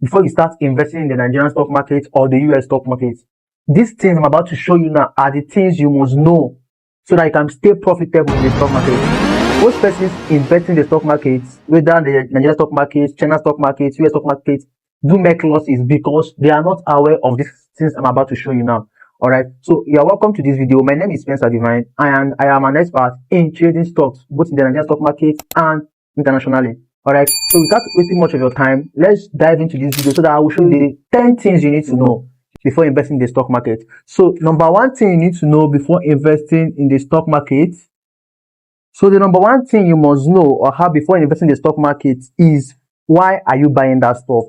before you start investing in the Nigerian stock market or the US stock market. These things I'm about to show you now are the things you must know so that you can stay profitable in the stock market. Most persons invest in the stock market, whether the Nigerian stock market, China stock market, US stock market, do make losses because they are not aware of these things I'm about to show you now. Alright, so you are welcome to this video. My name is Spencer Divine and I am an expert in trading stocks, both in the Nigerian stock market and internationally. Alright, so without wasting much of your time, let's dive into this video so that I will show you the 10 things you need to know before investing in the stock market. So number one thing you need to know before investing in the stock market. So the number one thing you must know or have before investing in the stock market is, why are you buying that stock?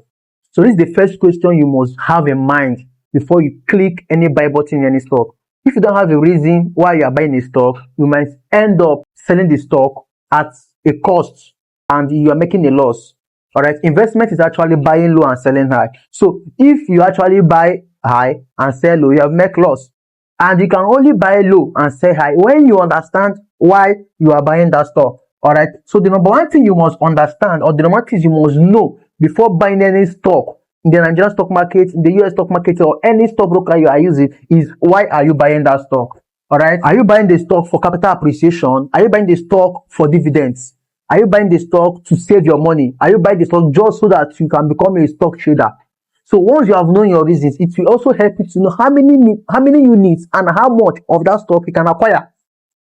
So this is the first question you must have in mind before you click any buy button in any stock. If you don't have a reason why you are buying a stock, you might end up selling the stock at a cost and you are making a loss. Alright, investment is actually buying low and selling high. So if you actually buy high and sell low, you have make loss. And you can only buy low and sell high when you understand why you are buying that stock. Alright, so the number one thing you must understand, or the number one thing you must know before buying any stock in the Nigerian stock market, in the US stock market, or any stock broker you are using, is, why are you buying that stock? Alright, are you buying the stock for capital appreciation? Are you buying the stock for dividends? Are you buying the stock to save your money? Are you buying the stock just so that you can become a stock trader? So once you have known your reasons, it will also help you to know how many units and how much of that stock you can acquire.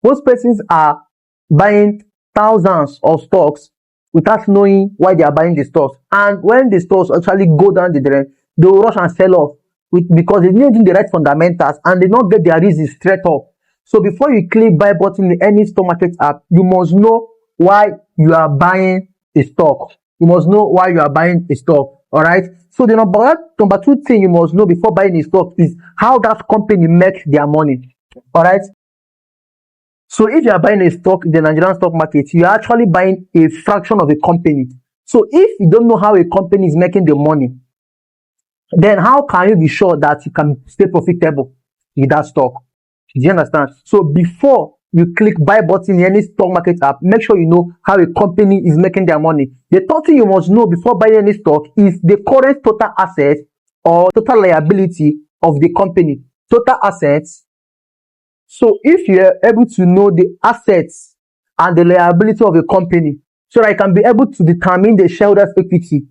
Most persons are buying thousands of stocks without knowing why they are buying the stocks. And when the stocks actually go down the drain, they will rush and sell off because they didn't do the right fundamentals and they don't get their reasons straight up. So before you click buy button in any stock market app, you must know why you are buying a stock. You must know why you are buying a stock. Alright. So the number two thing you must know before buying a stock is how that company makes their money. Alright. So if you are buying a stock in the Nigerian stock market, you are actually buying a fraction of a company. So if you don't know how a company is making the money, then how can you be sure that you can stay profitable with that stock? Do you understand? So before you click buy button in any stock market app, make sure you know how a company is making their money. The third thing you must know before buying any stock is the current total asset or total liability of the company. Total assets. So if you are able to know the assets and the liability of a company, so that you can be able to determine the shareholders' equity,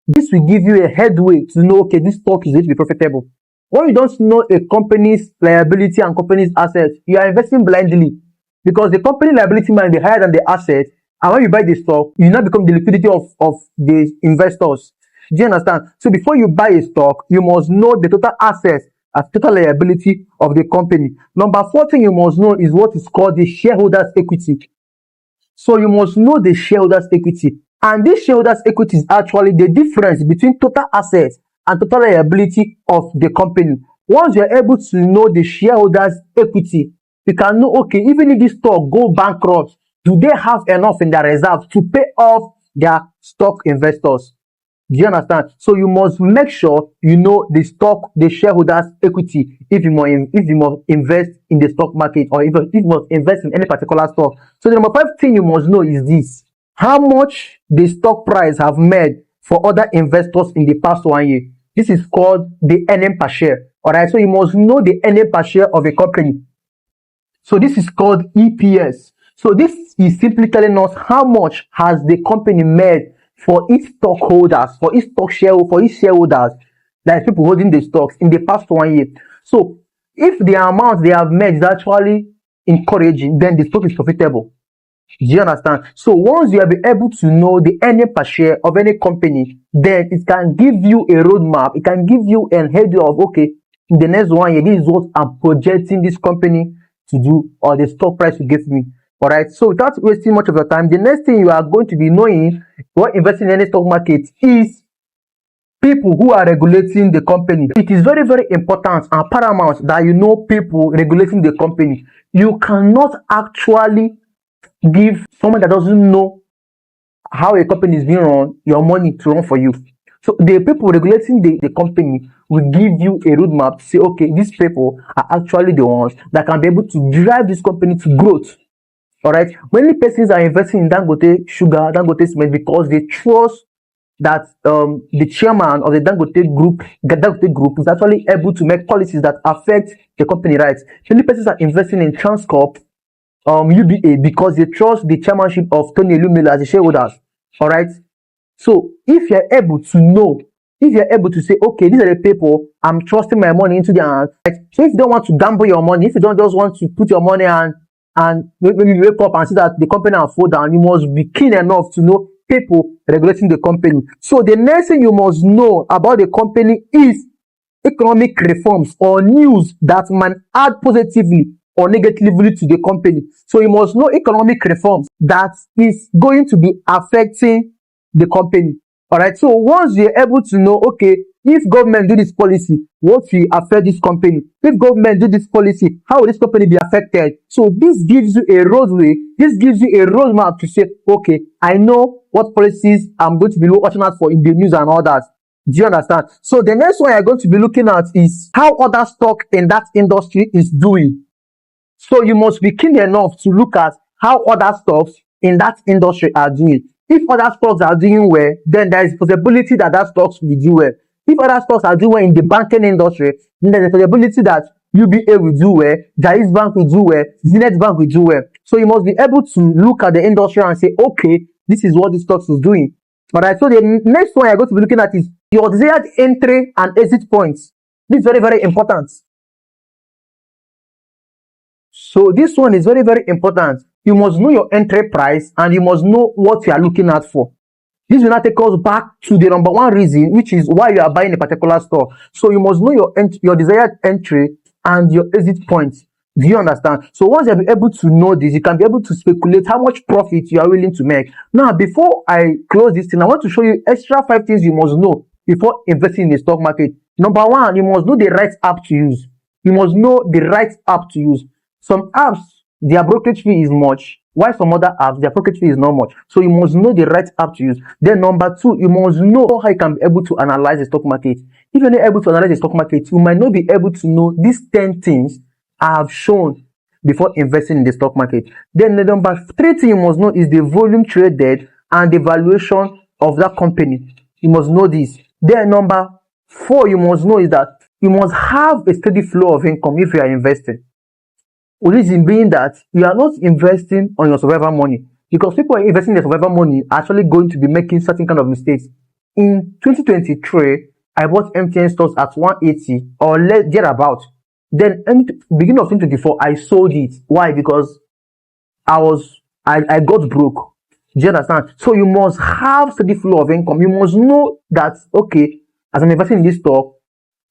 this will give you a headway to know, okay, this stock is going to be profitable. When you don't know a company's liability and company's assets, you are investing blindly because the company liability might be higher than the asset. And when you buy the stock, you now become the liquidity of the investors. Do you understand? So before you buy a stock, you must know the total assets and total liability of the company. Number four thing you must know is what is called the shareholders' equity. So you must know the shareholders' equity. And this shareholders' equity is actually the difference between total assets and total liability of the company. Once you are able to know the shareholders' equity, you can know, okay, even if this stock go bankrupt, do they have enough in their reserves to pay off their stock investors? Do you understand? So you must make sure you know the shareholders' equity if you must invest in the stock market, or if you must invest in any particular stock. So the number five thing you must know is this: how much the stock price have made for other investors in the past 1 year. This is called the earning per share. Alright, so you must know the earning per share of a company. So this is called EPS. So this is simply telling us how much has the company made for its stockholders, for its shareholders, that is people holding the stocks in the past 1 year. So if the amount they have made is actually encouraging, then the stock is profitable. Do you understand? So once you have been able to know the earning per share of any company, then it can give you a roadmap. It can give you an head of, okay, in the next 1 year, this is what I'm projecting this company to do, or the stock price to give me. Alright, so without wasting much of your time, the next thing you are going to be knowing when investing in any stock market is people who are regulating the company. It is very, very important and paramount that you know people regulating the company. You cannot actually give someone that doesn't know how a company is being run your money to run for you. So the people regulating the company will give you a roadmap to say, okay, these people are actually the ones that can be able to drive this company to growth. Alright, many persons are investing in Dangote Sugar, Dangote Cement because they trust that the chairman of the Dangote group is actually able to make policies that affect the company, right? Many persons are investing in Transcorp, UBA, because they trust the chairmanship of Tony Elumelu as a shareholders. All right. So if you're able to know, if you're able to say, okay, these are the people I'm trusting my money into their hands. Right? So if you don't want to gamble your money, if you don't just want to put your money and when you wake up and see that the company will fall down, you must be keen enough to know people regulating the company. So the next thing you must know about the company is economic reforms or news that might add positively or negatively to the company. So you must know economic reforms that is going to be affecting the company. All right. So once you're able to know, okay, if government do this policy, what will affect this company? If government do this policy, how will this company be affected? So this gives you a roadway. This gives you a roadmap to say, okay, I know what policies I'm going to be watching out for in the news and all that. Do you understand? So the next one you're going to be looking at is how other stock in that industry is doing. So you must be keen enough to look at how other stocks in that industry are doing. If other stocks are doing well, then there is possibility that stocks will do well. If other stocks are doing well in the banking industry, then there is a possibility that UBA will do well, Jaiz Bank will do well, Zenith Bank will do well. So you must be able to look at the industry and say, okay, this is what the stocks is doing. Alright, so the next one you're going to be looking at is your desired entry and exit points. This is very, very important. So this one is very, very important. You must know your entry price and you must know what you are looking at for. This will not take us back to the number one reason, which is why you are buying a particular store. So you must know your desired entry and your exit points. Do you understand? So once you are able to know this, you can be able to speculate how much profit you are willing to make. Now, before I close this thing, I want to show you extra 5 things you must know before investing in the stock market. Number one, you must know the right app to use. You must know the right app to use. Some apps, their brokerage fee is much, while some other apps, their brokerage fee is not much. So you must know the right app to use. Then number two, you must know how you can be able to analyze the stock market. If you're not able to analyze the stock market, you might not be able to know these 10 things I have shown before investing in the stock market. Then the number 3 thing you must know is the volume traded and the valuation of that company. You must know this. Then number 4 you must know is that you must have a steady flow of income if you are investing. Reason being that you are not investing on your survival money, because people are investing their survival money are actually going to be making certain kind of mistakes. In 2023, I bought MTN stocks at 180 or thereabout. Then in beginning of 2024, I sold it. Why? Because I got broke. Do you understand? So you must have steady flow of income. You must know that, okay, as I'm investing in this stock,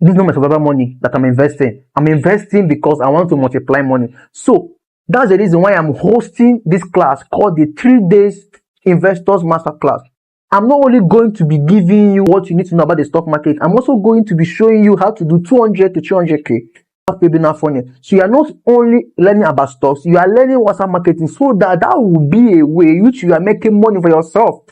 this is not my survival money that I'm investing. I'm investing because I want to multiply money. So that's the reason why I'm hosting this class called the 3 Days Investors Masterclass. I'm not only going to be giving you what you need to know about the stock market, I'm also going to be showing you how to do 200 to 300K webinar funnel. So you are not only learning about stocks, you are learning WhatsApp marketing, so that will be a way in which you are making money for yourself.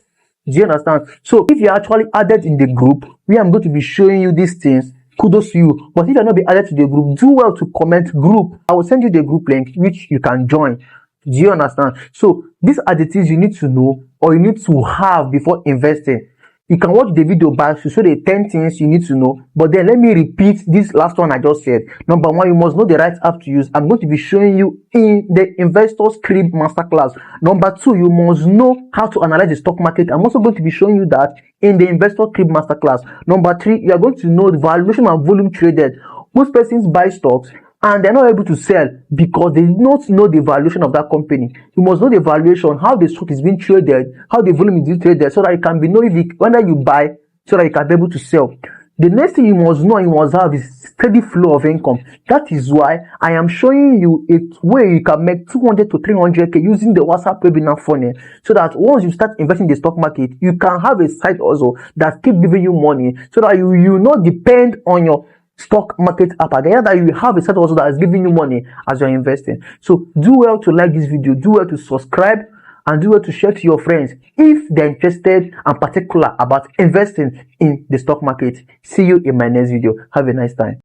Do you understand? So if you're actually added in the group, where I'm going to be showing you these things, kudos to you. But if you're not be added to the group, do well to comment group. I will send you the group link which you can join. Do you understand? So these are the things you need to know or you need to have before investing. You can watch the video back to show the 10 things you need to know. But then let me repeat this last one I just said. Number 1, you must know the right app to use. I'm going to be showing you in the Investor Script Masterclass. Number 2, you must know how to analyze the stock market. I'm also going to be showing you that in the Investor Script Masterclass. Number 3, you are going to know the valuation and volume traded. Most persons buy stocks and they're not able to sell because they do not know the valuation of that company. You must know the valuation, how the stock is being traded, how the volume is being traded, so that you can be know whether you buy, so that you can be able to sell. The next thing you must know and you must have is steady flow of income. That is why I am showing you a way you can make 200 to 300K using the WhatsApp webinar funnel, so that once you start investing in the stock market, you can have a side also that keep giving you money, so that you not depend on your stock market app again, that you have a set also that is giving you money as you're investing. So do well to like this video, do well to subscribe, and do well to share to your friends if they're interested and particular about investing in the stock market. See you in my next video. Have a nice time.